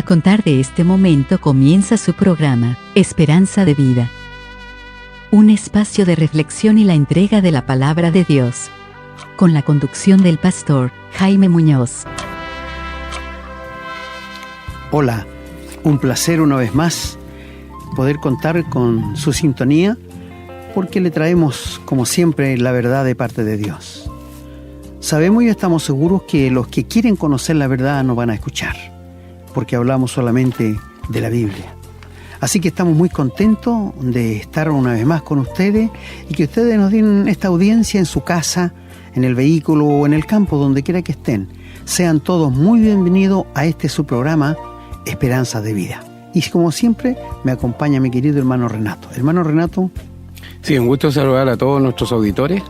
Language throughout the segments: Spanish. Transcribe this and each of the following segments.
A contar de este momento comienza su programa, Esperanza de Vida. Un espacio de reflexión y la entrega de la palabra de Dios. Con la conducción del pastor Jaime Muñoz. Hola, un placer una vez más poder contar con su sintonía, porque le traemos, como siempre, la verdad de parte de Dios. Sabemos y estamos seguros que los que quieren conocer la verdad nos van a escuchar, porque hablamos solamente de la Biblia. Así que estamos muy contentos de estar una vez más con ustedes y que ustedes nos den esta audiencia en su casa, en el vehículo o en el campo, donde quiera que estén. Sean todos muy bienvenidos a su programa, Esperanza de Vida. Y como siempre, me acompaña mi querido hermano Renato. Hermano Renato. Sí, un gusto saludar a todos nuestros auditores.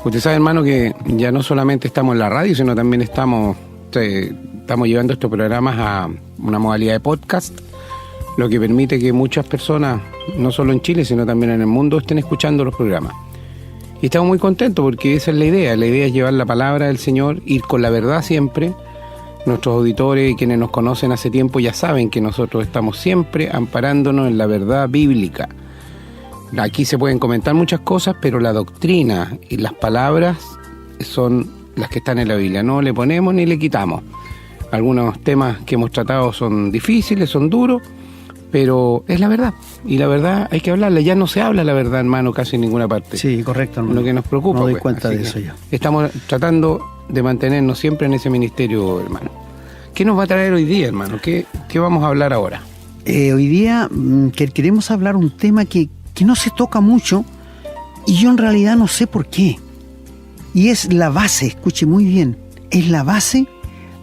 Usted sabe, hermano, que ya no solamente estamos en la radio, sino también estamos llevando estos programas a una modalidad de podcast, lo que permite que muchas personas, no solo en Chile, sino también en el mundo, estén escuchando los programas. Y estamos muy contentos porque esa es la idea. La idea es llevar la palabra del Señor, ir con la verdad siempre. Nuestros auditores y quienes nos conocen hace tiempo ya saben que nosotros estamos siempre amparándonos en la verdad bíblica. Aquí se pueden comentar muchas cosas, pero la doctrina y las palabras son las que están en la Biblia. No le ponemos ni le quitamos. Algunos temas que hemos tratado son difíciles, son duros, pero es la verdad. Y la verdad hay que hablarla. Ya no se habla la verdad, hermano, casi en ninguna parte. Sí, correcto, hermano. Lo que nos preocupa. No doy cuenta de eso yo. Estamos tratando de mantenernos siempre en ese ministerio, hermano. ¿Qué nos va a traer hoy día, hermano? ¿Qué vamos a hablar ahora? Hoy día queremos hablar un tema que no se toca mucho y yo en realidad no sé por qué. Y es la base, escuche muy bien, es la base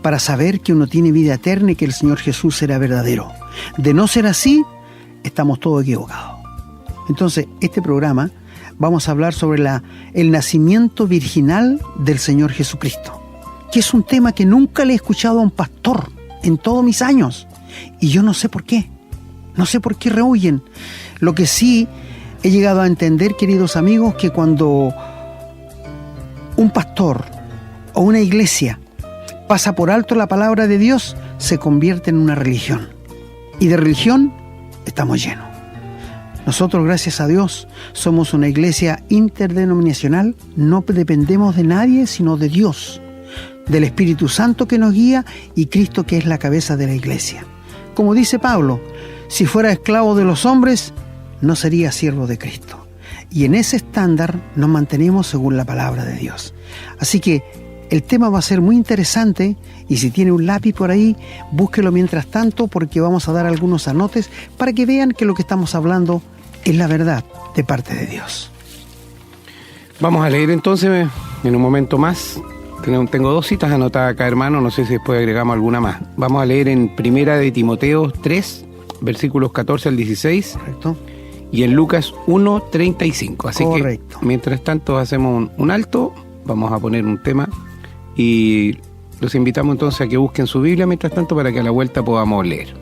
para saber que uno tiene vida eterna y que el Señor Jesús será verdadero. De no ser así, estamos todos equivocados. Entonces, este programa vamos a hablar sobre el nacimiento virginal del Señor Jesucristo, que es un tema que nunca le he escuchado a un pastor en todos mis años. Y yo no sé por qué. No sé por qué rehuyen. Lo que sí he llegado a entender, queridos amigos, que cuando un pastor o una iglesia pasa por alto la palabra de Dios, se convierte en una religión. Y de religión estamos llenos. Nosotros, gracias a Dios, somos una iglesia interdenominacional. No dependemos de nadie, sino de Dios, del Espíritu Santo que nos guía y Cristo, que es la cabeza de la iglesia. Como dice Pablo, si fuera esclavo de los hombres, no sería siervo de Cristo. Y en ese estándar nos mantenemos según la palabra de Dios. Así que el tema va a ser muy interesante y si tiene un lápiz por ahí, búsquelo mientras tanto, porque vamos a dar algunos anotes para que vean que lo que estamos hablando es la verdad de parte de Dios. Vamos a leer entonces en un momento más. Tengo 2 citas anotadas acá, hermano, no sé si después agregamos alguna más. Vamos a leer en Primera de Timoteo 3, versículos 14 al 16. Correcto. Y en Lucas 1:35. Así correcto. Que mientras tanto hacemos un alto, vamos a poner un tema y los invitamos entonces a que busquen su Biblia mientras tanto para que a la vuelta podamos leer.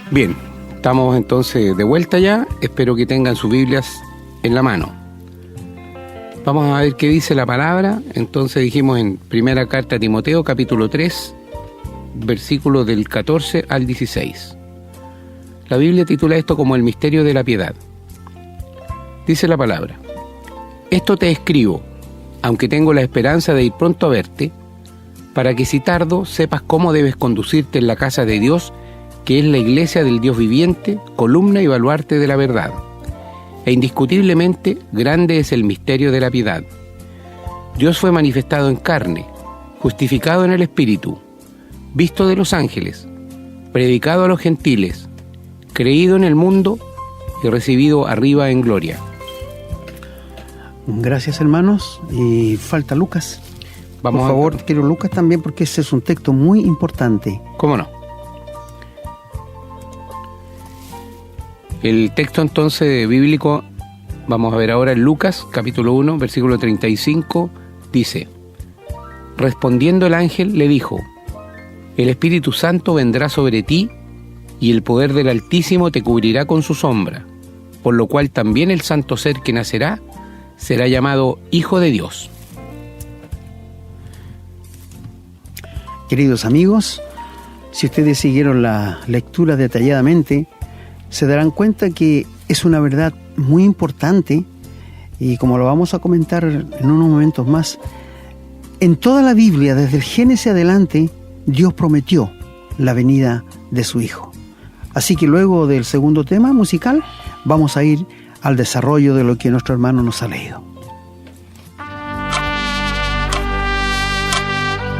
Bien, estamos entonces de vuelta ya. Espero que tengan sus Biblias en la mano. Vamos a ver qué dice la palabra. Entonces dijimos en primera carta a Timoteo, capítulo 3, versículos del 14 al 16. La Biblia titula esto como el misterio de la piedad. Dice la palabra: Esto te escribo, aunque tengo la esperanza de ir pronto a verte, para que si tardo sepas cómo debes conducirte en la casa de Dios, que es la iglesia del Dios viviente, columna y baluarte de la verdad. E indiscutiblemente grande es el misterio de la piedad. Dios fue manifestado en carne, justificado en el Espíritu, visto de los ángeles, predicado a los gentiles, creído en el mundo y recibido arriba en gloria. Gracias, hermanos. Y falta Lucas. Por favor, quiero Lucas también, porque ese es un texto muy importante. ¿Cómo no? El texto entonces bíblico, vamos a ver ahora en Lucas, capítulo 1, versículo 35, dice: Respondiendo el ángel le dijo: El Espíritu Santo vendrá sobre ti y el poder del Altísimo te cubrirá con su sombra, por lo cual también el santo ser que nacerá será llamado Hijo de Dios. Queridos amigos, si ustedes siguieron la lectura detalladamente, se darán cuenta que es una verdad muy importante, y como lo vamos a comentar en unos momentos más, en toda la Biblia, desde el Génesis adelante, Dios prometió la venida de su Hijo. Así que luego del segundo tema musical, vamos a ir al desarrollo de lo que nuestro hermano nos ha leído.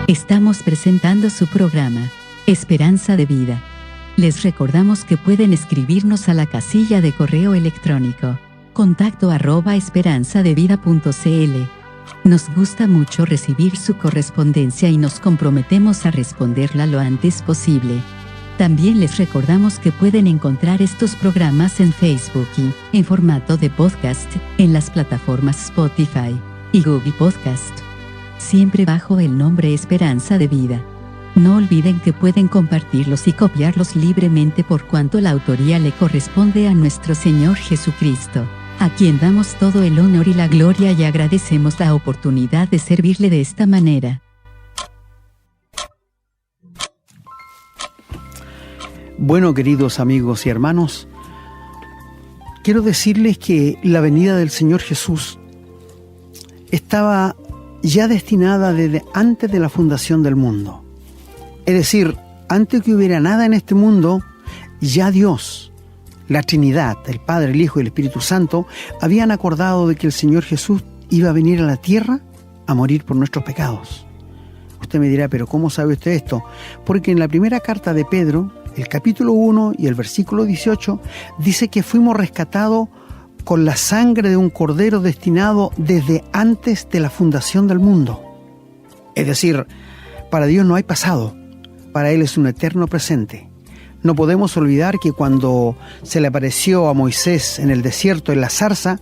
Estamos presentando su programa, Esperanza de Vida. Les recordamos que pueden escribirnos a la casilla de correo electrónico, contacto@esperanzadevida.cl. Nos gusta mucho recibir su correspondencia y nos comprometemos a responderla lo antes posible. También les recordamos que pueden encontrar estos programas en Facebook y, en formato de podcast, en las plataformas Spotify y Google Podcast, siempre bajo el nombre Esperanza de Vida. No olviden que pueden compartirlos y copiarlos libremente por cuanto la autoría le corresponde a nuestro Señor Jesucristo, a quien damos todo el honor y la gloria y agradecemos la oportunidad de servirle de esta manera. Bueno, queridos amigos y hermanos, quiero decirles que la venida del Señor Jesús estaba ya destinada desde antes de la fundación del mundo. Es decir, antes que hubiera nada en este mundo, ya Dios, la Trinidad, el Padre, el Hijo y el Espíritu Santo, habían acordado de que el Señor Jesús iba a venir a la tierra a morir por nuestros pecados. Usted me dirá, ¿pero cómo sabe usted esto? Porque en la primera carta de Pedro, el capítulo 1 y el versículo 18, dice que fuimos rescatados con la sangre de un cordero destinado desde antes de la fundación del mundo. Es decir, para Dios no hay pasado, para Él es un eterno presente. No podemos olvidar que cuando se le apareció a Moisés en el desierto, en la zarza,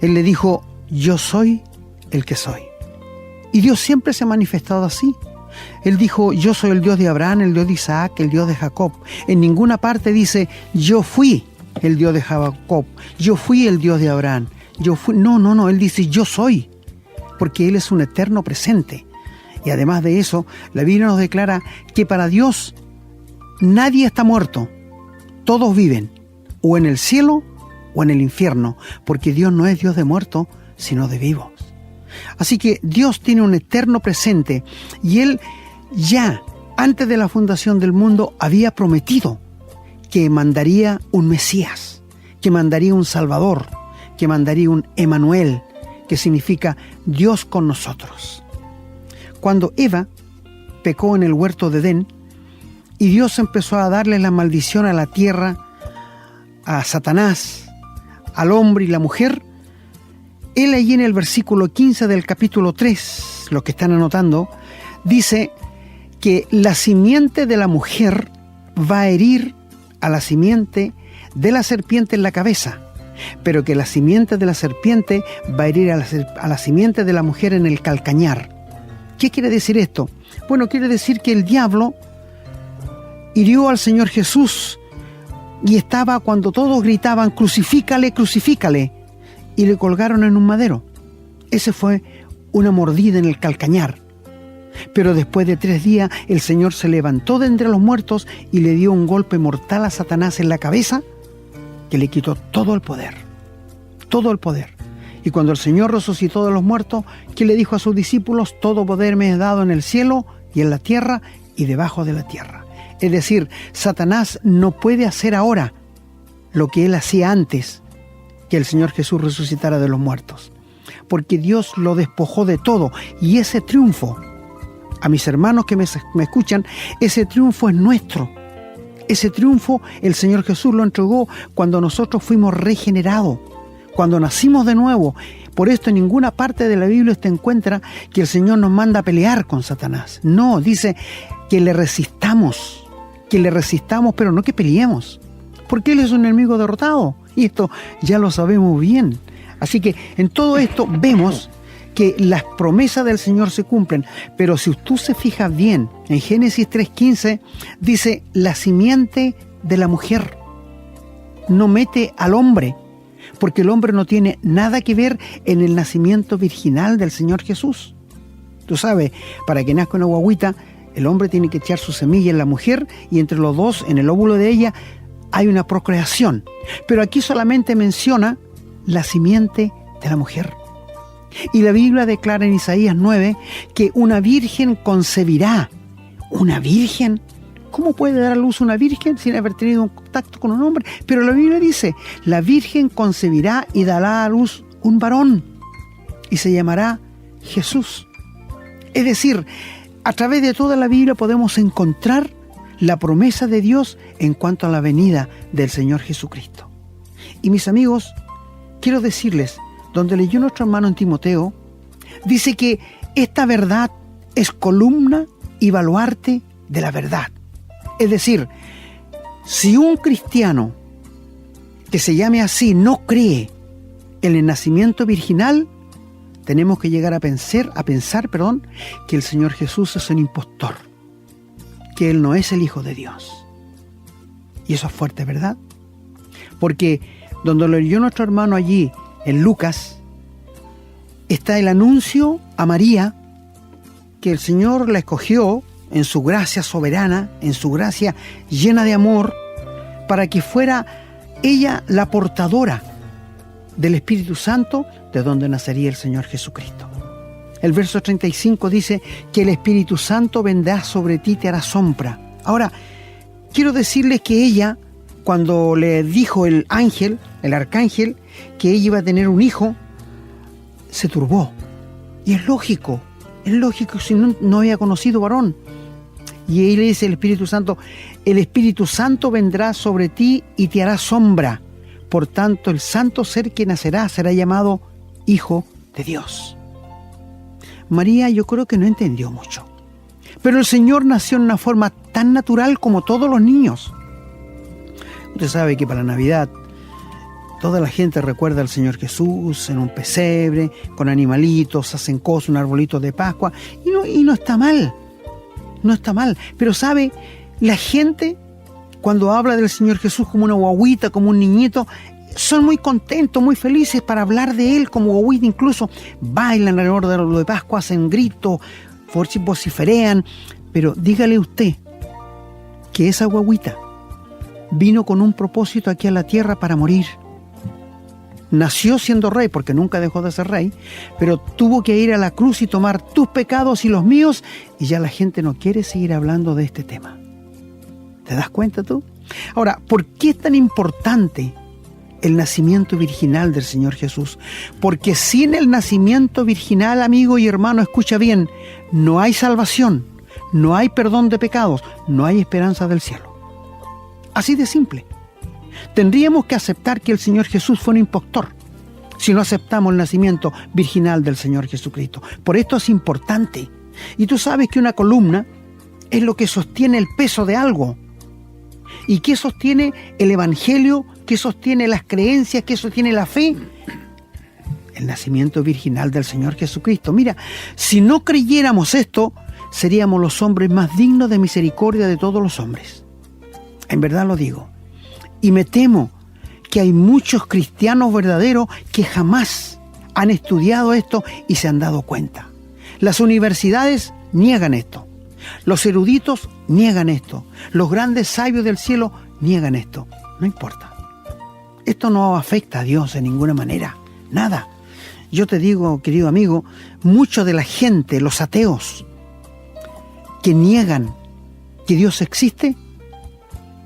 Él le dijo, yo soy el que soy. Y Dios siempre se ha manifestado así. Él dijo, yo soy el Dios de Abraham, el Dios de Isaac, el Dios de Jacob. En ninguna parte dice, yo fui el Dios de Jacob, yo fui el Dios de Abraham, yo fui. No, Él dice, yo soy, porque Él es un eterno presente. Y además de eso, la Biblia nos declara que para Dios nadie está muerto, todos viven, o en el cielo o en el infierno, porque Dios no es Dios de muertos, sino de vivos. Así que Dios tiene un eterno presente y Él ya antes de la fundación del mundo había prometido que mandaría un Mesías, que mandaría un Salvador, que mandaría un Emanuel, que significa Dios con nosotros. Cuando Eva pecó en el huerto de Edén y Dios empezó a darle la maldición a la tierra, a Satanás, al hombre y la mujer, Él allí en el versículo 15 del capítulo 3, los que están anotando, dice que la simiente de la mujer va a herir a la simiente de la serpiente en la cabeza, pero que la simiente de la serpiente va a herir a la simiente de la mujer en el calcañar. ¿Qué quiere decir esto? Bueno, quiere decir que el diablo hirió al Señor Jesús y estaba cuando todos gritaban, crucifícale, crucifícale, y le colgaron en un madero. Ese fue una mordida en el calcañar. Pero después de 3 días, el Señor se levantó de entre los muertos y le dio un golpe mortal a Satanás en la cabeza que le quitó todo el poder. Todo el poder. Y cuando el Señor resucitó de los muertos, ¿qué le dijo a sus discípulos? Todo poder me es dado en el cielo y en la tierra y debajo de la tierra. Es decir, Satanás no puede hacer ahora lo que él hacía antes que el Señor Jesús resucitara de los muertos. Porque Dios lo despojó de todo. Y ese triunfo, a mis hermanos que me escuchan, ese triunfo es nuestro. Ese triunfo el Señor Jesús lo entregó cuando nosotros fuimos regenerados, cuando nacimos de nuevo. Por esto en ninguna parte de la Biblia usted encuentra que el Señor nos manda a pelear con Satanás. No, dice que le resistamos, pero no que peleemos. Porque Él es un enemigo derrotado. Y esto ya lo sabemos bien. Así que en todo esto vemos que las promesas del Señor se cumplen. Pero si tú se fijas bien, en Génesis 3:15 dice, la simiente de la mujer. No mete al hombre, porque el hombre no tiene nada que ver en el nacimiento virginal del Señor Jesús. Tú sabes, para que nazca una guagüita, el hombre tiene que echar su semilla en la mujer y entre los dos, en el óvulo de ella, hay una procreación. Pero aquí solamente menciona la simiente de la mujer. Y la Biblia declara en Isaías 9 que una virgen concebirá. ¿Una virgen? ¿Cómo puede dar a luz una virgen sin haber tenido un contacto con un hombre? Pero la Biblia dice, la virgen concebirá y dará a luz un varón y se llamará Jesús. Es decir, a través de toda la Biblia podemos encontrar la promesa de Dios en cuanto a la venida del Señor Jesucristo. Y mis amigos, quiero decirles, donde leyó nuestro hermano en Timoteo, dice que esta verdad es columna y baluarte de la verdad. Es decir, si un cristiano que se llame así no cree en el nacimiento virginal, tenemos que llegar a pensar, que el Señor Jesús es un impostor, que Él no es el Hijo de Dios. Y eso es fuerte, ¿verdad? Porque donde lo leyó nuestro hermano allí, en Lucas, está el anuncio a María que el Señor la escogió en su gracia soberana, en su gracia llena de amor, para que fuera ella la portadora del Espíritu Santo, de donde nacería el Señor Jesucristo. El verso 35 dice que el Espíritu Santo vendrá sobre ti y te hará sombra. Ahora, quiero decirles que ella, cuando le dijo el arcángel, que ella iba a tener un hijo, se turbó. Y es lógico si no había conocido varón. Y ahí le dice el Espíritu Santo vendrá sobre ti y te hará sombra. Por tanto, el santo ser que nacerá será llamado Hijo de Dios. María, yo creo que no entendió mucho. Pero el Señor nació en una forma tan natural como todos los niños. Usted sabe que para Navidad toda la gente recuerda al Señor Jesús en un pesebre, con animalitos, hacen cosas, un arbolito de Pascua, y no está mal. No está mal. Pero sabe, la gente, cuando habla del Señor Jesús como una guagüita, como un niñito, son muy contentos, muy felices para hablar de Él como guagüita, incluso bailan alrededor de lo de Pascua, hacen gritos, vociferean. Pero dígale usted que esa guagüita vino con un propósito aquí a la tierra para morir. Nació siendo rey, porque nunca dejó de ser rey, pero tuvo que ir a la cruz y tomar tus pecados y los míos, y ya la gente no quiere seguir hablando de este tema. ¿Te das cuenta tú? Ahora, ¿por qué es tan importante el nacimiento virginal del Señor Jesús? Porque sin el nacimiento virginal, amigo y hermano, escucha bien, no hay salvación, no hay perdón de pecados, no hay esperanza del cielo. Así de simple. Tendríamos que aceptar que el Señor Jesús fue un impostor si no aceptamos el nacimiento virginal del Señor Jesucristo. Por esto es importante. Y tú sabes que una columna es lo que sostiene el peso de algo. ¿Y qué sostiene el Evangelio? ¿Qué sostiene las creencias? ¿Qué sostiene la fe? El nacimiento virginal del Señor Jesucristo. Mira, si no creyéramos esto, seríamos los hombres más dignos de misericordia de todos los hombres. En verdad lo digo. Y me temo que hay muchos cristianos verdaderos que jamás han estudiado esto y se han dado cuenta. Las universidades niegan esto. Los eruditos niegan esto. Los grandes sabios del cielo niegan esto. No importa. Esto no afecta a Dios de ninguna manera. Nada. Yo te digo, querido amigo, mucha de la gente, los ateos, que niegan que Dios existe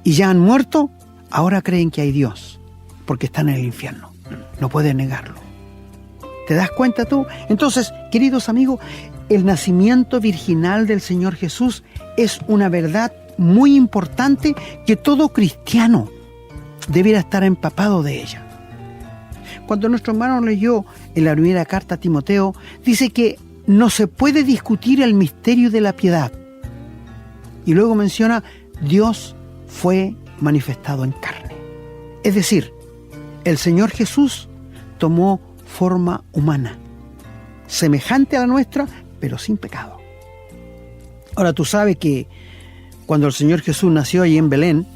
y ya han muerto, ahora creen que hay Dios, porque están en el infierno. No pueden negarlo. ¿Te das cuenta tú? Entonces, queridos amigos, el nacimiento virginal del Señor Jesús es una verdad muy importante que todo cristiano debiera estar empapado de ella. Cuando nuestro hermano leyó en la primera carta a Timoteo, dice que no se puede discutir el misterio de la piedad. Y luego menciona, Dios fue manifestado en carne. Es decir, el Señor Jesús tomó forma humana, semejante a la nuestra, pero sin pecado. Ahora tú sabes que cuando el Señor Jesús nació ahí en Belén,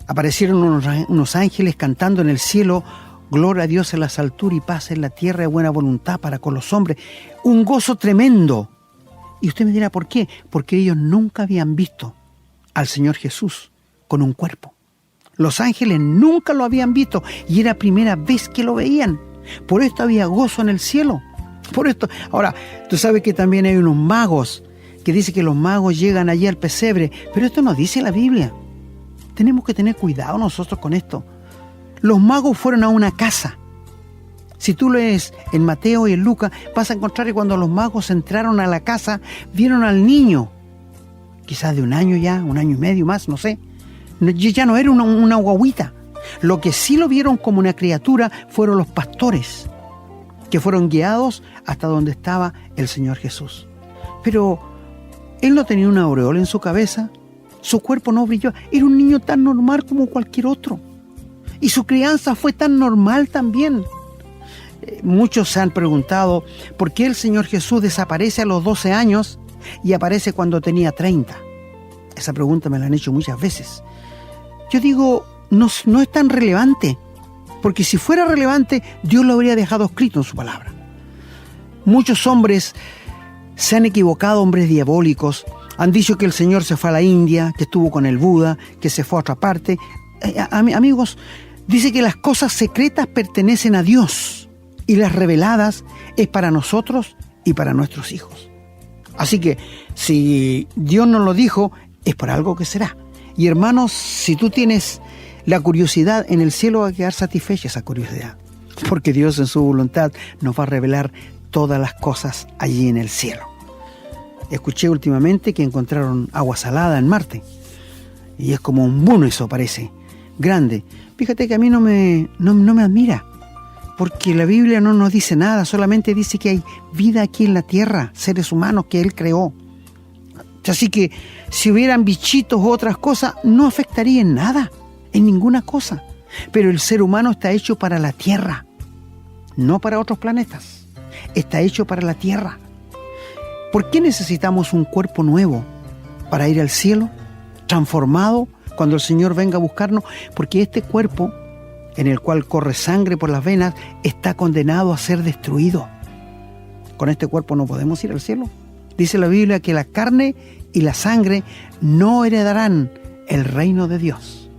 Aparecieron unos ángeles cantando en el cielo: gloria a Dios en las alturas y paz en la tierra de buena voluntad para con los hombres. Un gozo tremendo. Y usted me dirá, ¿por qué? Porque ellos nunca habían visto al Señor Jesús con un cuerpo. Los ángeles nunca lo habían visto y era primera vez que lo veían. Por esto había gozo en el cielo. Por esto. Ahora, tú sabes que también hay unos magos que dicen que los magos llegan allí al pesebre, pero esto no dice la Biblia. Tenemos que tener cuidado nosotros con esto. Los magos fueron a una casa. Si tú lees en Mateo y en Lucas, vas a encontrar que cuando los magos entraron a la casa, vieron al niño, quizás de 1 año ya, 1 año y medio más, no sé. Ya no era una guaguita. Lo que sí lo vieron como una criatura fueron los pastores, que fueron guiados hasta donde estaba el Señor Jesús. Pero él no tenía una aureola en su cabeza, su cuerpo no brilló, era un niño tan normal como cualquier otro. Y su crianza fue tan normal también. Muchos se han preguntado por qué el Señor Jesús desaparece a los 12 años y aparece cuando tenía 30. Esa pregunta me la han hecho muchas veces. Yo digo, no es tan relevante, porque si fuera relevante, Dios lo habría dejado escrito en su palabra. Muchos hombres se han equivocado, hombres diabólicos, han dicho que el Señor se fue a la India, que estuvo con el Buda, que se fue a otra parte. Amigos, dice que las cosas secretas pertenecen a Dios y las reveladas es para nosotros y para nuestros hijos. Así que si Dios nos lo dijo, es por algo que será. Y hermanos, si tú tienes la curiosidad, en el cielo va a quedar satisfecha esa curiosidad, porque Dios en su voluntad nos va a revelar todas las cosas allí en el cielo. Escuché últimamente que encontraron agua salada en Marte y es como un bono, eso parece grande. Fíjate que a mí no me admira, porque la Biblia no nos dice nada, solamente dice que hay vida aquí en la tierra, seres humanos que Él creó. Así que si hubieran bichitos u otras cosas, no afectaría en nada, en ninguna cosa. Pero el ser humano está hecho para la tierra, no para otros planetas. Está hecho para la tierra. ¿Por qué necesitamos un cuerpo nuevo para ir al cielo, transformado, cuando el Señor venga a buscarnos? Porque este cuerpo, en el cual corre sangre por las venas, está condenado a ser destruido. Con este cuerpo no podemos ir al cielo. Dice la Biblia que la carne y la sangre no heredarán el reino de Dios.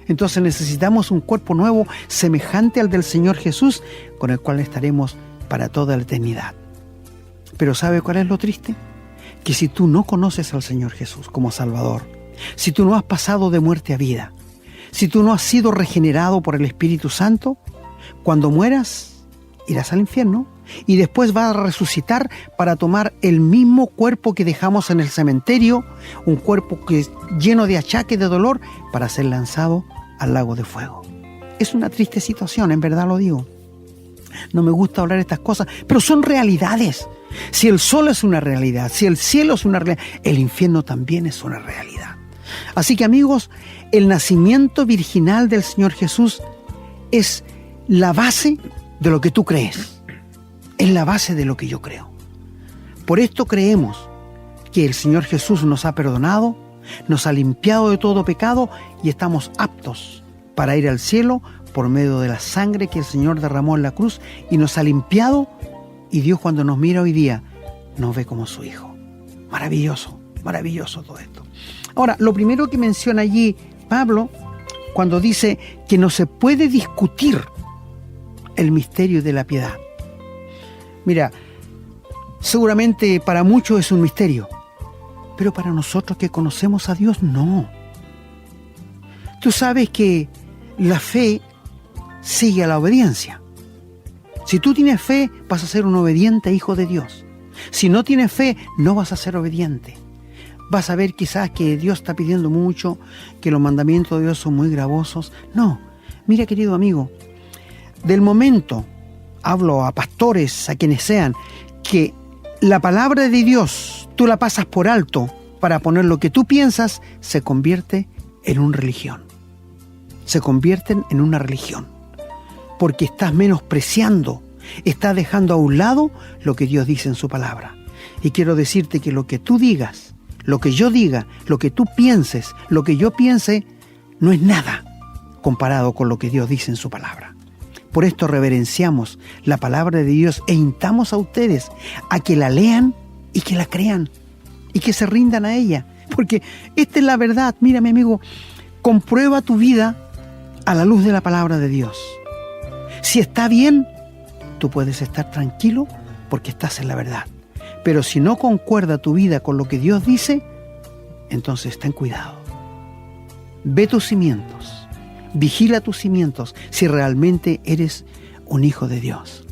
Entonces necesitamos un cuerpo nuevo semejante al del Señor Jesús, con el cual estaremos para toda la eternidad. Pero ¿sabe cuál es lo triste? Que si tú no conoces al Señor Jesús como Salvador, si tú no has pasado de muerte a vida, si tú no has sido regenerado por el Espíritu Santo, cuando mueras irás al infierno y después vas a resucitar para tomar el mismo cuerpo que dejamos en el cementerio, un cuerpo que es lleno de achaques, de dolor, para ser lanzado al lago de fuego. Es una triste situación, en verdad lo digo. No me gusta hablar de estas cosas, pero son realidades. Si el sol es una realidad, si el cielo es una realidad, el infierno también es una realidad. Así que, amigos, el nacimiento virginal del Señor Jesús es la base de lo que tú crees. Es la base de lo que yo creo. Por esto creemos que el Señor Jesús nos ha perdonado, nos ha limpiado de todo pecado y estamos aptos para ir al cielo por medio de la sangre que el Señor derramó en la cruz y nos ha limpiado, y Dios, cuando nos mira hoy día, nos ve como su Hijo. Maravilloso, maravilloso todo esto. Ahora, lo primero que menciona allí Pablo, cuando dice que no se puede discutir el misterio de la piedad. Mira, seguramente para muchos es un misterio, pero para nosotros que conocemos a Dios, no. Tú sabes que la fe sigue a la obediencia. Si tú tienes fe, vas a ser un obediente hijo de Dios. Si no tienes fe, no vas a ser obediente. Vas a ver quizás que Dios está pidiendo mucho, que los mandamientos de Dios son muy gravosos. No, mira, querido amigo, del momento, hablo a pastores, a quienes sean, que la palabra de Dios tú la pasas por alto para poner lo que tú piensas, se convierte en una religión. Se convierten en una religión. Porque estás menospreciando, estás dejando a un lado lo que Dios dice en su palabra. Y quiero decirte que lo que tú digas, lo que yo diga, lo que tú pienses, lo que yo piense, no es nada comparado con lo que Dios dice en su palabra. Por esto reverenciamos la palabra de Dios e instamos a ustedes a que la lean y que la crean y que se rindan a ella. Porque esta es la verdad. Mira, mi amigo, comprueba tu vida a la luz de la palabra de Dios. Si está bien, tú puedes estar tranquilo porque estás en la verdad. Pero si no concuerda tu vida con lo que Dios dice, entonces ten cuidado. Ve tus cimientos, vigila tus cimientos si realmente eres un hijo de Dios.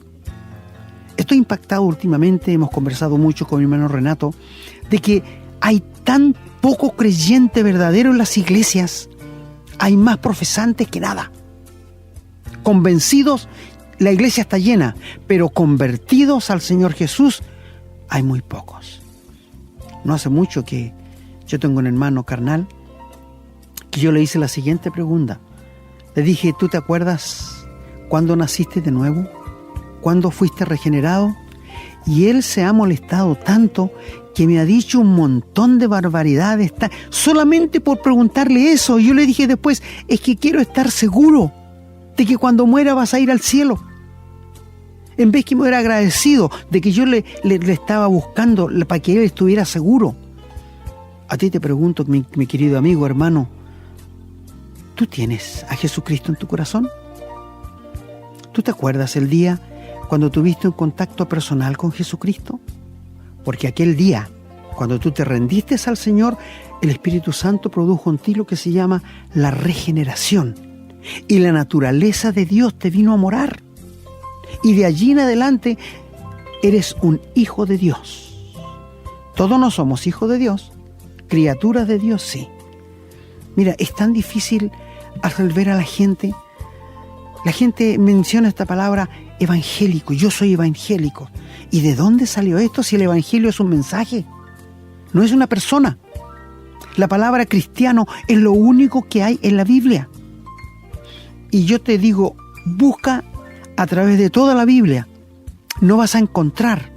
Estoy impactado últimamente, hemos conversado mucho con mi hermano Renato, de que hay tan poco creyente verdadero en las iglesias. Hay más profesantes que nada. Convencidos, la iglesia está llena, pero convertidos al Señor Jesús hay muy pocos. No hace mucho que yo tengo un hermano carnal que yo le hice la siguiente pregunta. Le dije, ¿tú te acuerdas cuándo naciste de nuevo? ¿Cuándo fuiste regenerado? Y él se ha molestado tanto que me ha dicho un montón de barbaridades solamente por preguntarle eso. Y yo le dije después, es que quiero estar seguro de que cuando muera vas a ir al cielo. En vez que me hubiera agradecido de que yo le estaba buscando para que él estuviera seguro. A ti te pregunto, mi querido amigo, hermano, ¿tú tienes a Jesucristo en tu corazón? ¿Tú te acuerdas el día cuando tuviste un contacto personal con Jesucristo? Porque aquel día, cuando tú te rendiste al Señor, el Espíritu Santo produjo en ti lo que se llama la regeneración. Y la naturaleza de Dios te vino a morar. Y de allí en adelante eres un hijo de Dios. Todos no somos hijos de Dios, criaturas de Dios sí. Mira, es tan difícil hacer ver a la gente. La gente menciona esta palabra evangélico, yo soy evangélico. ¿Y de dónde salió esto si el evangelio es un mensaje? No es una persona. La palabra cristiano es lo único que hay en la Biblia. Y yo te digo, busca a través de toda la Biblia. No vas a encontrar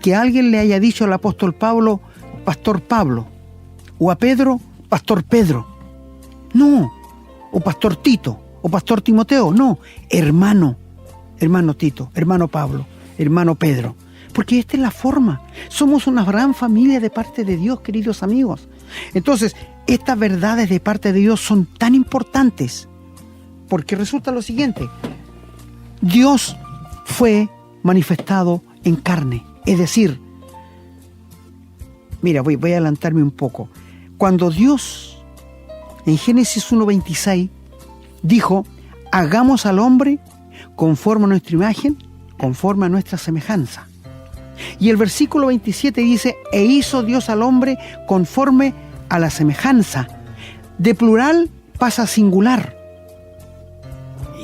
que alguien le haya dicho al apóstol Pablo, pastor Pablo, o a Pedro, pastor Pedro. No, o pastor Tito, o pastor Timoteo. No, hermano Tito, hermano Pablo, hermano Pedro. Porque esta es la forma. Somos una gran familia de parte de Dios, queridos amigos. Entonces, estas verdades de parte de Dios son tan importantes. Porque resulta lo siguiente. Dios fue manifestado en carne. Es decir, mira, voy a adelantarme un poco. Cuando Dios, en Génesis 1:26, dijo, hagamos al hombre conforme a nuestra imagen, conforme a nuestra semejanza. Y el versículo 27 dice, e hizo Dios al hombre conforme a la semejanza. De plural pasa a singular.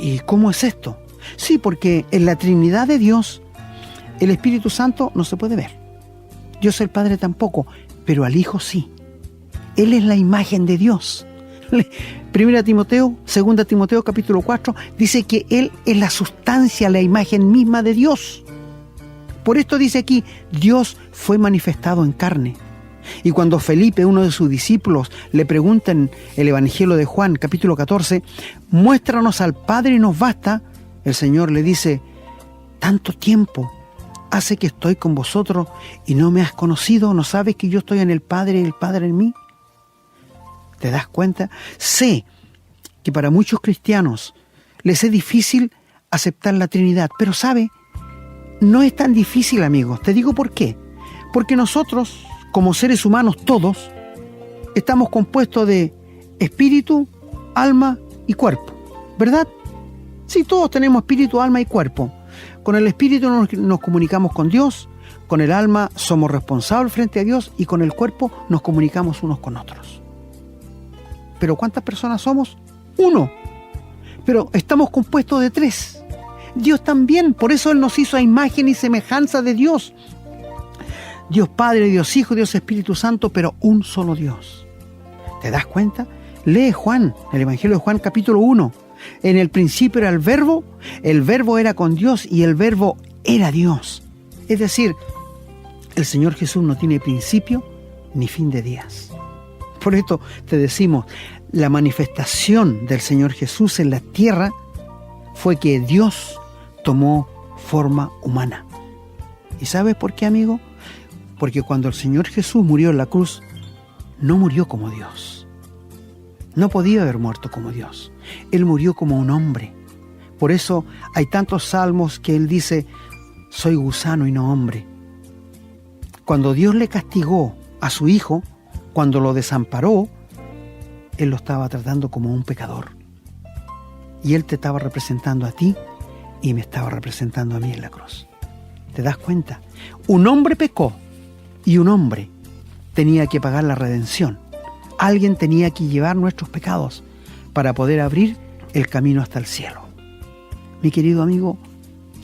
¿Y cómo es esto? Sí, porque en la Trinidad de Dios, el Espíritu Santo no se puede ver. Dios el Padre tampoco, pero al Hijo sí. Él es la imagen de Dios. 1 Timoteo, 2 Timoteo capítulo 4, dice que Él es la sustancia, la imagen misma de Dios. Por esto dice aquí, Dios fue manifestado en carne. Y cuando Felipe, uno de sus discípulos, le pregunta en el Evangelio de Juan, capítulo 14, muéstranos al Padre y nos basta, el Señor le dice, tanto tiempo hace que estoy con vosotros y no me has conocido, ¿no sabes que yo estoy en el Padre y el Padre en mí? ¿Te das cuenta? Sé que para muchos cristianos les es difícil aceptar la Trinidad, pero ¿sabe? No es tan difícil, amigos. Te digo por qué. Porque nosotros, como seres humanos todos, estamos compuestos de espíritu, alma y cuerpo, ¿verdad? Sí, todos tenemos espíritu, alma y cuerpo. Con el espíritu nos comunicamos con Dios, con el alma somos responsables frente a Dios y con el cuerpo nos comunicamos unos con otros. ¿Pero cuántas personas somos? Uno. Pero estamos compuestos de tres. Dios también, por eso Él nos hizo a imagen y semejanza de Dios. Dios Padre, Dios Hijo, Dios Espíritu Santo, pero un solo Dios. ¿Te das cuenta? Lee Juan, el Evangelio de Juan capítulo 1. En el principio era el verbo era con Dios y el verbo era Dios. Es decir, el Señor Jesús no tiene principio ni fin de días. Por esto te decimos, la manifestación del Señor Jesús en la tierra fue que Dios tomó forma humana. ¿Y sabes por qué, amigo? Porque cuando el Señor Jesús murió en la cruz, no murió como Dios. No podía haber muerto como Dios. Él murió como un hombre. Por eso hay tantos salmos que Él dice, soy gusano y no hombre. Cuando Dios le castigó a su Hijo, cuando lo desamparó, Él lo estaba tratando como un pecador. Y Él te estaba representando a ti y me estaba representando a mí en la cruz. ¿Te das cuenta? Un hombre pecó y un hombre tenía que pagar la redención. Alguien tenía que llevar nuestros pecados para poder abrir el camino hasta el cielo. Mi querido amigo,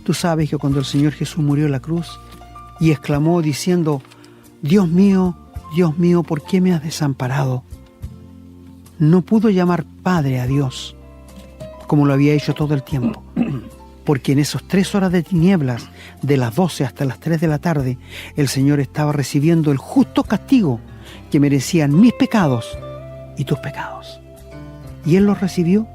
tú sabes que cuando el Señor Jesús murió en la cruz y exclamó diciendo, Dios mío, ¿por qué me has desamparado? No pudo llamar Padre a Dios, como lo había hecho todo el tiempo, porque en esas 3 horas de tinieblas, de las 12 hasta las 3 de la tarde, el Señor estaba recibiendo el justo castigo que merecían mis pecados y tus pecados. Y Él los recibió,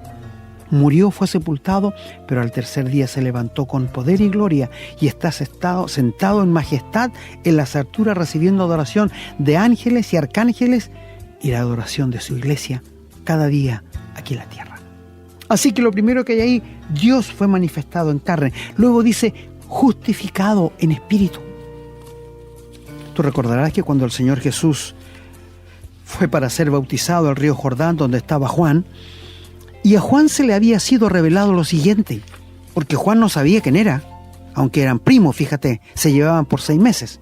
murió, fue sepultado, pero al tercer día se levantó con poder y gloria y está sentado en majestad en las alturas, recibiendo adoración de ángeles y arcángeles y la adoración de su iglesia cada día aquí en la tierra. Así que lo primero que hay ahí, Dios fue manifestado en carne. Luego dice, justificado en espíritu. Tú recordarás que cuando el Señor Jesús fue para ser bautizado al río Jordán, donde estaba Juan, y a Juan se le había sido revelado lo siguiente, porque Juan no sabía quién era, aunque eran primos, fíjate, se llevaban por 6 meses.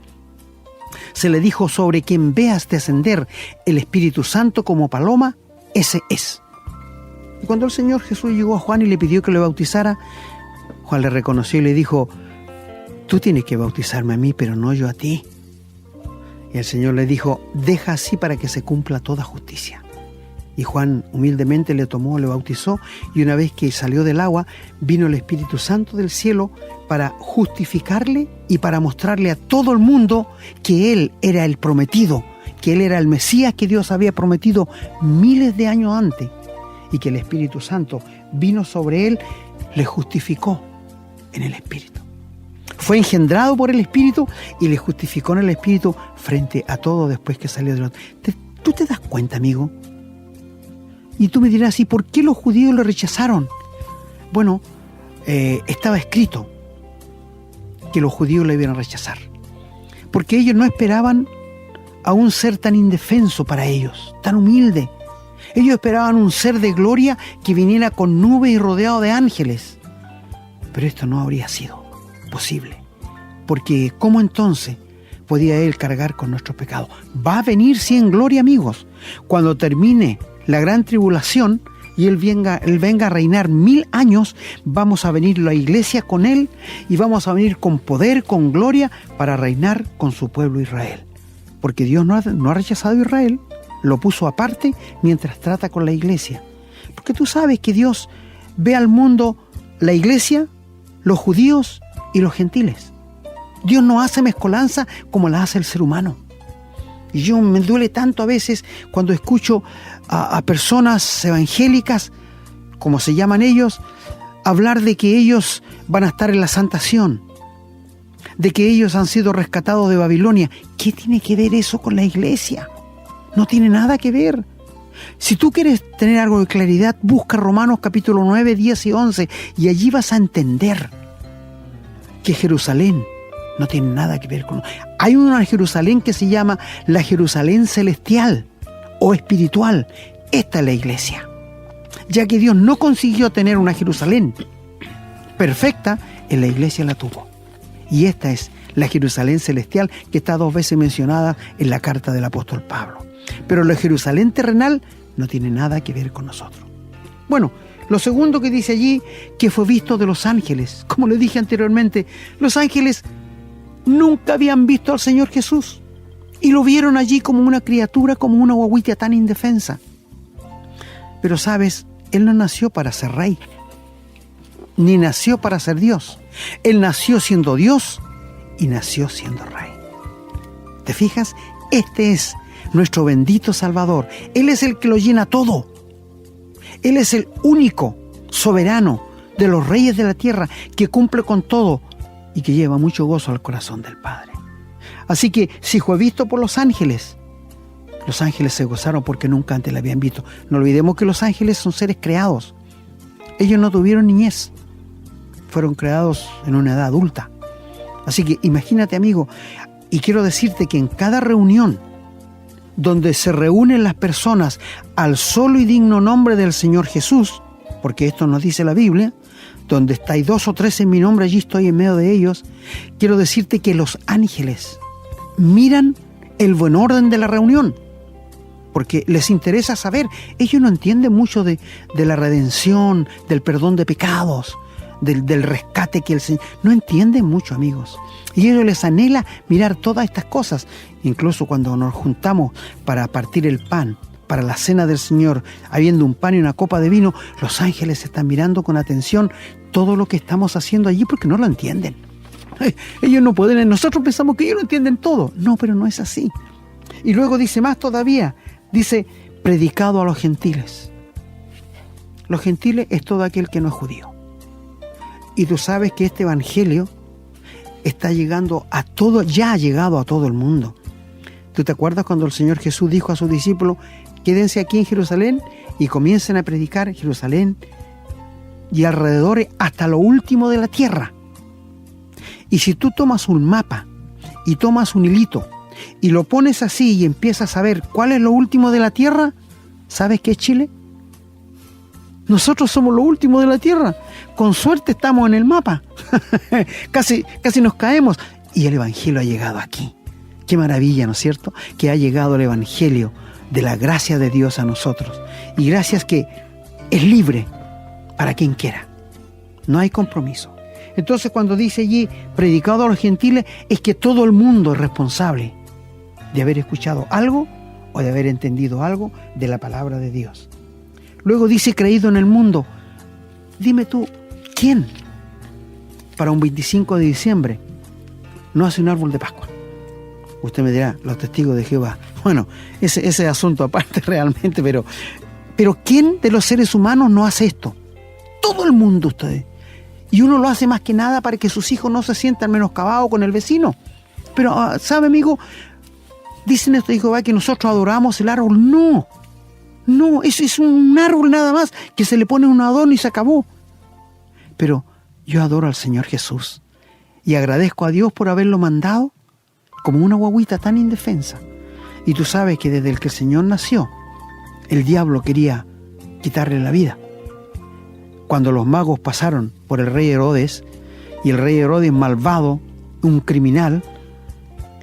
Se le dijo, sobre quien veas descender el Espíritu Santo como paloma, ese es. Y cuando el Señor Jesús llegó a Juan y le pidió que le bautizara, Juan le reconoció y le dijo, tú tienes que bautizarme a mí, pero no yo a ti. Y el Señor le dijo, deja así para que se cumpla toda justicia. Y Juan humildemente le tomó, le bautizó, y una vez que salió del agua, vino el Espíritu Santo del cielo para justificarle y para mostrarle a todo el mundo que Él era el prometido, que Él era el Mesías que Dios había prometido miles de años antes, y que el Espíritu Santo vino sobre Él, le justificó en el Espíritu. Fue engendrado por el Espíritu y le justificó en el Espíritu frente a todo después que salió del otro. ¿Tú te das cuenta, amigo? Y tú me dirás, ¿y por qué los judíos lo rechazaron? Bueno, estaba escrito que los judíos lo iban a rechazar, porque ellos no esperaban a un ser tan indefenso para ellos, tan humilde. Ellos esperaban un ser de gloria que viniera con nubes y rodeado de ángeles. Pero esto no habría sido posible, porque ¿cómo entonces podía Él cargar con nuestros pecados? Va a venir, sí, en gloria, amigos, cuando termine la gran tribulación y Él venga a reinar 1000 años. Vamos a venir la iglesia con Él y vamos a venir con poder, con gloria, para reinar con su pueblo Israel, porque Dios no ha rechazado a Israel, lo puso aparte mientras trata con la iglesia, porque tú sabes que Dios ve al mundo, la iglesia, los judíos y los gentiles. Dios no hace mezcolanza como la hace el ser humano. Y yo me duele tanto a veces cuando escucho a personas evangélicas, como se llaman ellos, hablar de que ellos van a estar en la Santa Sion, de que ellos han sido rescatados de Babilonia. ¿Qué tiene que ver eso con la iglesia? No tiene nada que ver. Si tú quieres tener algo de claridad, busca Romanos capítulo 9, 10 y 11 y allí vas a entender que Jerusalén no tiene nada que ver con... Hay una Jerusalén que se llama la Jerusalén celestial o espiritual. Esta es la iglesia. Ya que Dios no consiguió tener una Jerusalén perfecta, en la iglesia la tuvo. Y esta es la Jerusalén celestial que está 2 veces mencionada en la carta del apóstol Pablo. Pero la Jerusalén terrenal no tiene nada que ver con nosotros. Bueno, lo segundo que dice allí, que fue visto de los ángeles. Como le dije anteriormente, los ángeles nunca habían visto al Señor Jesús y lo vieron allí como una criatura, como una guaguita tan indefensa. Pero sabes, Él no nació para ser rey, ni nació para ser Dios. Él nació siendo Dios y nació siendo rey. ¿Te fijas? Este es nuestro bendito Salvador. Él es el que lo llena todo. Él es el único soberano de los reyes de la tierra que cumple con todo y que lleva mucho gozo al corazón del Padre. Así que si fue visto por los ángeles se gozaron porque nunca antes le habían visto. No olvidemos que los ángeles son seres creados. Ellos no tuvieron niñez. Fueron creados en una edad adulta. Así que imagínate, amigo, y quiero decirte que en cada reunión donde se reúnen las personas al solo y digno nombre del Señor Jesús, porque esto nos dice la Biblia, donde estáis 2 o 3 en mi nombre, allí estoy en medio de ellos, quiero decirte que los ángeles miran el buen orden de la reunión, porque les interesa saber. Ellos no entienden mucho de la redención, del perdón de pecados, del rescate que el Señor... No entienden mucho, amigos. Y a ellos les anhela mirar todas estas cosas. Incluso cuando nos juntamos para partir el pan, para la cena del Señor, habiendo un pan y una copa de vino, los ángeles están mirando con atención todo lo que estamos haciendo allí porque no lo entienden. Ellos no pueden... Nosotros pensamos que ellos lo entienden todo. No, pero no es así. Y luego dice más todavía. Dice, predicado a los gentiles. Los gentiles es todo aquel que no es judío. Y tú sabes que este evangelio está llegando a todo, ya ha llegado a todo el mundo. ¿Tú te acuerdas cuando el Señor Jesús dijo a sus discípulos, quédense aquí en Jerusalén y comiencen a predicar Jerusalén y alrededores hasta lo último de la tierra? Y si tú tomas un mapa y tomas un hilito y lo pones así y empiezas a ver cuál es lo último de la tierra, ¿sabes qué es Chile? Nosotros somos lo último de la tierra. Con suerte estamos en el mapa. casi nos caemos. Y el evangelio ha llegado aquí. Qué maravilla, ¿no es cierto? Que ha llegado el evangelio de la gracia de Dios a nosotros. Y gracias que es libre para quien quiera. No hay compromiso. Entonces cuando dice allí, predicado a los gentiles, es que todo el mundo es responsable de haber escuchado algo o de haber entendido algo de la palabra de Dios. Luego dice, creído en el mundo. Dime tú, ¿quién para un 25 de diciembre no hace un árbol de Pascua? Usted me dirá, los testigos de Jehová. Bueno, ese asunto aparte realmente, pero ¿quién de los seres humanos no hace esto? Todo el mundo, ustedes. Y uno lo hace más que nada para que sus hijos no se sientan menoscabados con el vecino. Pero, ¿sabe, amigo? Dicen estos de Jehová que nosotros adoramos el árbol. No, eso es un árbol nada más, que se le pone un adorno y se acabó. Pero yo adoro al Señor Jesús y agradezco a Dios por haberlo mandado como una guagüita tan indefensa. Y tú sabes que desde el que el Señor nació, el diablo quería quitarle la vida. Cuando los magos pasaron por el rey Herodes, y el rey Herodes, malvado, un criminal,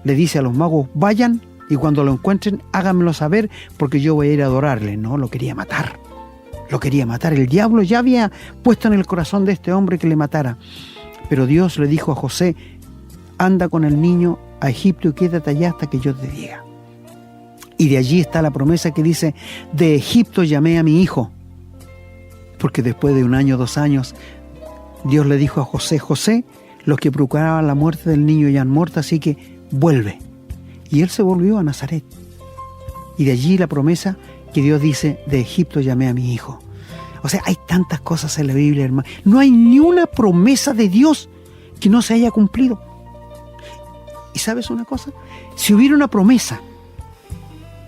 le dice a los magos, vayan y cuando lo encuentren, háganmelo saber porque yo voy a ir a adorarle. No, lo quería matar. Lo quería matar. El diablo ya había puesto en el corazón de este hombre que le matara. Pero Dios le dijo a José, anda con el niño a Egipto y quédate allá hasta que yo te diga. Y de allí está la promesa que dice, de Egipto llamé a mi hijo. Porque después de 1 año, 2 años, Dios le dijo a José, José, los que procuraban la muerte del niño ya han muerto, así que vuelve. Y él se volvió a Nazaret. Y de allí la promesa que Dios dice, de Egipto llamé a mi hijo. O sea, hay tantas cosas en la Biblia, hermano. No hay ni una promesa de Dios que no se haya cumplido. ¿Y sabes una cosa? Si hubiera una promesa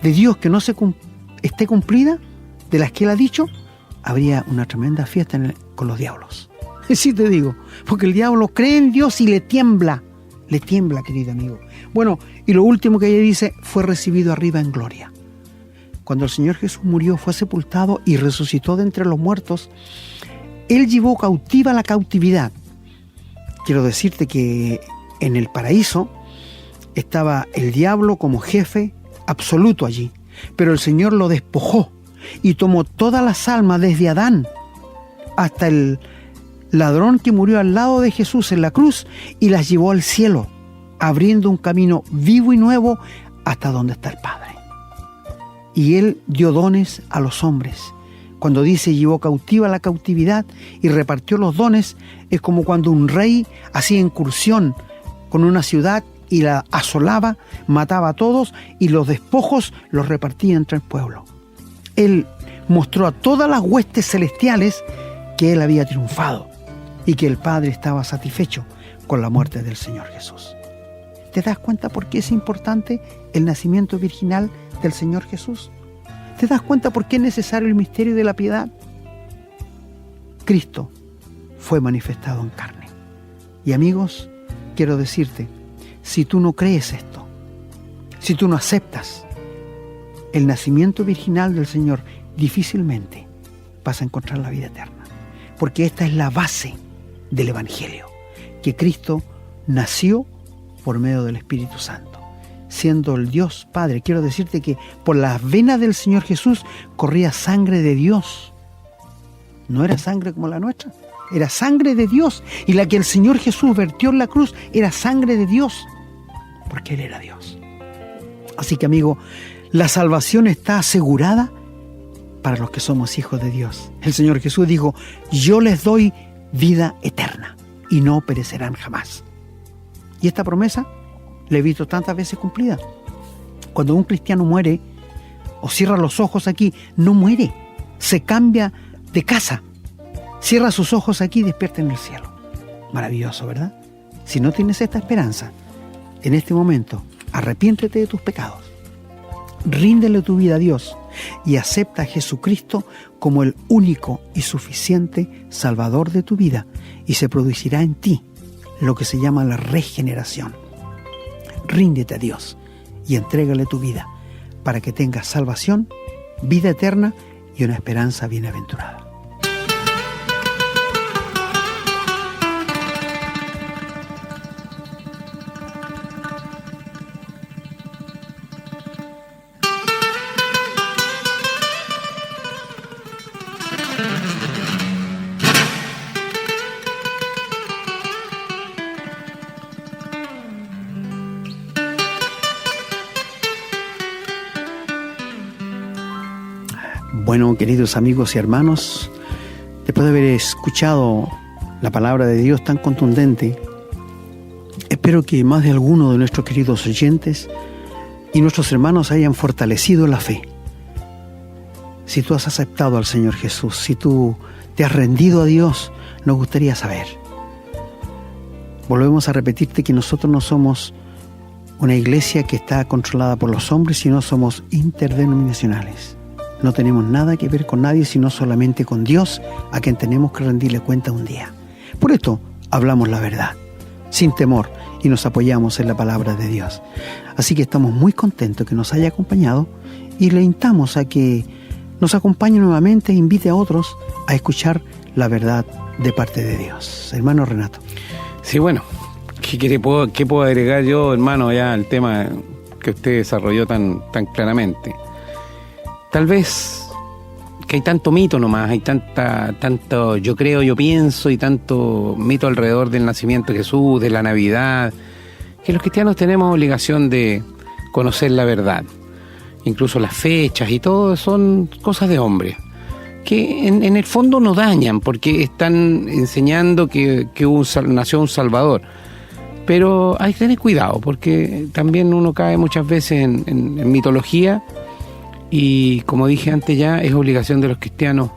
de Dios que no esté cumplida, de las que Él ha dicho, habría una tremenda fiesta con los diablos. Sí te digo, porque el diablo cree en Dios y le tiembla, querido amigo. Bueno, y lo último que ella dice, fue recibido arriba en gloria. Cuando el Señor Jesús murió, fue sepultado y resucitó de entre los muertos, Él llevó cautiva la cautividad. Quiero decirte que en el paraíso estaba el diablo como jefe absoluto allí, pero el Señor lo despojó y tomó todas las almas desde Adán hasta el ladrón que murió al lado de Jesús en la cruz y las llevó al cielo, abriendo un camino vivo y nuevo hasta donde está el Padre. Y Él dio dones a los hombres. Cuando dice llevó cautiva la cautividad y repartió los dones, es como cuando un rey hacía incursión con una ciudad y la asolaba, mataba a todos y los despojos los repartía entre el pueblo. Él mostró a todas las huestes celestiales que él había triunfado y que el Padre estaba satisfecho con la muerte del Señor Jesús. ¿Te das cuenta por qué es importante el nacimiento virginal del Señor Jesús? ¿Te das cuenta por qué es necesario el misterio de la piedad? Cristo fue manifestado en carne. Y amigos, quiero decirte, si tú no crees esto, si tú no aceptas el nacimiento virginal del Señor, difícilmente vas a encontrar la vida eterna. Porque esta es la base del Evangelio, que Cristo nació por medio del Espíritu Santo. Siendo el Dios Padre, quiero decirte que por las venas del Señor Jesús corría sangre de Dios. No era sangre como la nuestra, era sangre de Dios. Y la que el Señor Jesús vertió en la cruz era sangre de Dios, porque Él era Dios. Así que, amigo, la salvación está asegurada para los que somos hijos de Dios. El Señor Jesús dijo: yo les doy vida eterna y no perecerán jamás. Y esta promesa la he visto tantas veces cumplida. Cuando un cristiano muere o cierra los ojos aquí, no muere, se cambia de casa, cierra sus ojos aquí y despierta en el cielo. Maravilloso, ¿verdad? Si no tienes esta esperanza, en este momento arrepiéntete de tus pecados, ríndele tu vida a Dios y acepta a Jesucristo como el único y suficiente Salvador de tu vida, y se producirá en ti lo que se llama la regeneración. Ríndete a Dios y entrégale tu vida para que tengas salvación, vida eterna y una esperanza bienaventurada. Bueno, queridos amigos y hermanos, después de haber escuchado la palabra de Dios tan contundente, espero que más de alguno de nuestros queridos oyentes y nuestros hermanos hayan fortalecido la fe. Si tú has aceptado al Señor Jesús, si tú te has rendido a Dios, nos gustaría saber. Volvemos a repetirte que nosotros no somos una iglesia que está controlada por los hombres, sino somos interdenominacionales. No tenemos nada que ver con nadie, sino solamente con Dios, a quien tenemos que rendirle cuenta un día. Por esto hablamos la verdad, sin temor, y nos apoyamos en la palabra de Dios. Así que estamos muy contentos que nos haya acompañado y le invitamos a que nos acompañe nuevamente e invite a otros a escuchar la verdad de parte de Dios. Hermano Renato. Sí, bueno, ¿qué puedo agregar yo, hermano, ya al tema que usted desarrolló tan claramente? Tal vez que hay tanto mito nomás, hay tanto yo creo, yo pienso, y tanto mito alrededor del nacimiento de Jesús, de la Navidad, que los cristianos tenemos obligación de conocer la verdad. Incluso las fechas y todo son cosas de hombre, que en el fondo nos dañan, porque están enseñando que nació un Salvador. Pero hay que tener cuidado, porque también uno cae muchas veces en mitología. Y como dije antes ya, es obligación de los cristianos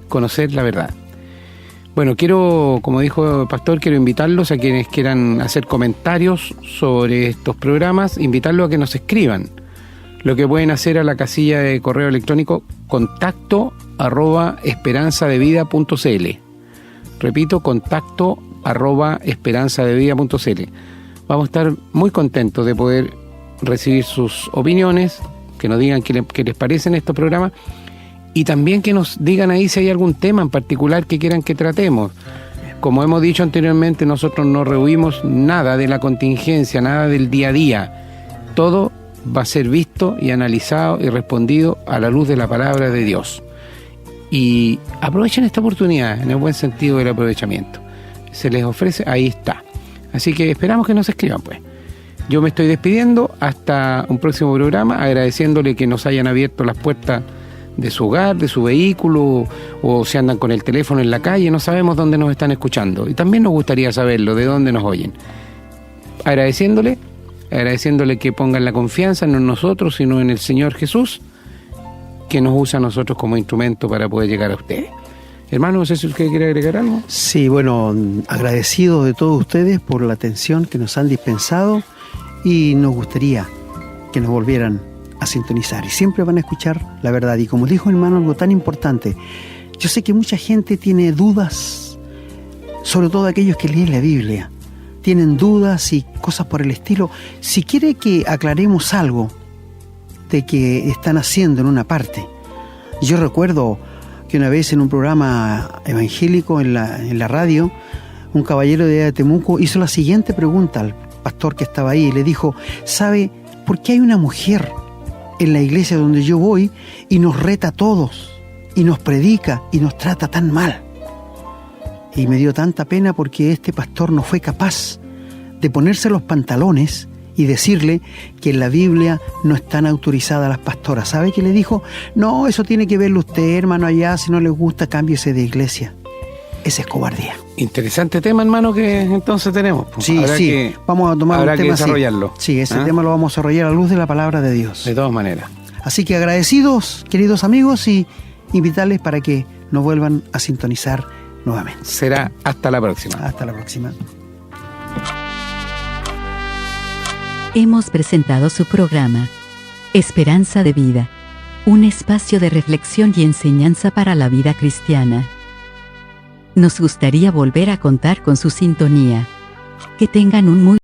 conocer la verdad. Bueno, como dijo el pastor, quiero invitarlos a quienes quieran hacer comentarios sobre estos programas, invitarlos a que nos escriban. Lo que pueden hacer a la casilla de correo electrónico contacto@esperanzadevida.cl. Repito, contacto@esperanzadevida.cl. Vamos a estar muy contentos de poder recibir sus opiniones, que nos digan qué les parecen estos programas, y también que nos digan ahí si hay algún tema en particular que quieran que tratemos. Como hemos dicho anteriormente, nosotros no rehuimos nada de la contingencia, nada del día a día. Todo va a ser visto y analizado y respondido a la luz de la palabra de Dios. Y aprovechen esta oportunidad, en el buen sentido del aprovechamiento. Se les ofrece, ahí está. Así que esperamos que nos escriban, pues. Yo me estoy despidiendo hasta un próximo programa, agradeciéndole que nos hayan abierto las puertas de su hogar, de su vehículo, o si andan con el teléfono en la calle, no sabemos dónde nos están escuchando. Y también nos gustaría saberlo, de dónde nos oyen. Agradeciéndole agradeciéndole que pongan la confianza no en nosotros, sino en el Señor Jesús, que nos usa a nosotros como instrumento para poder llegar a ustedes. Hermano, no sé si usted quiere agregar algo. Sí, bueno, agradecidos de todos ustedes por la atención que nos han dispensado y nos gustaría que nos volvieran a sintonizar y siempre van a escuchar la verdad. Y como dijo hermano, algo tan importante, yo sé que mucha gente tiene dudas, sobre todo aquellos que leen la Biblia, tienen dudas y cosas por el estilo. Si quiere que aclaremos algo de que están haciendo en una parte, yo recuerdo que una vez en un programa evangélico en la radio, un caballero de Temuco hizo la siguiente pregunta al pastor que estaba ahí y le dijo: ¿sabe por qué hay una mujer en la iglesia donde yo voy y nos reta a todos y nos predica y nos trata tan mal? Y me dio tanta pena porque este pastor no fue capaz de ponerse los pantalones y decirle que en la Biblia no están autorizadas las pastoras. ¿Sabe qué le dijo? No, eso tiene que verlo usted, hermano, allá, si no le gusta, cámbiese de iglesia. Esa es cobardía. Interesante tema, hermano, que entonces tenemos. Sí, sí, vamos a tomar un tema que desarrollarlo. así. Sí, ese tema lo vamos a desarrollar a la luz de la palabra de Dios. De todas maneras. Así que agradecidos, queridos amigos, y invitarles para que nos vuelvan a sintonizar nuevamente. Será hasta la próxima. Hasta la próxima. Hemos presentado su programa, Esperanza de Vida, un espacio de reflexión y enseñanza para la vida cristiana. Nos gustaría volver a contar con su sintonía. Que tengan un muy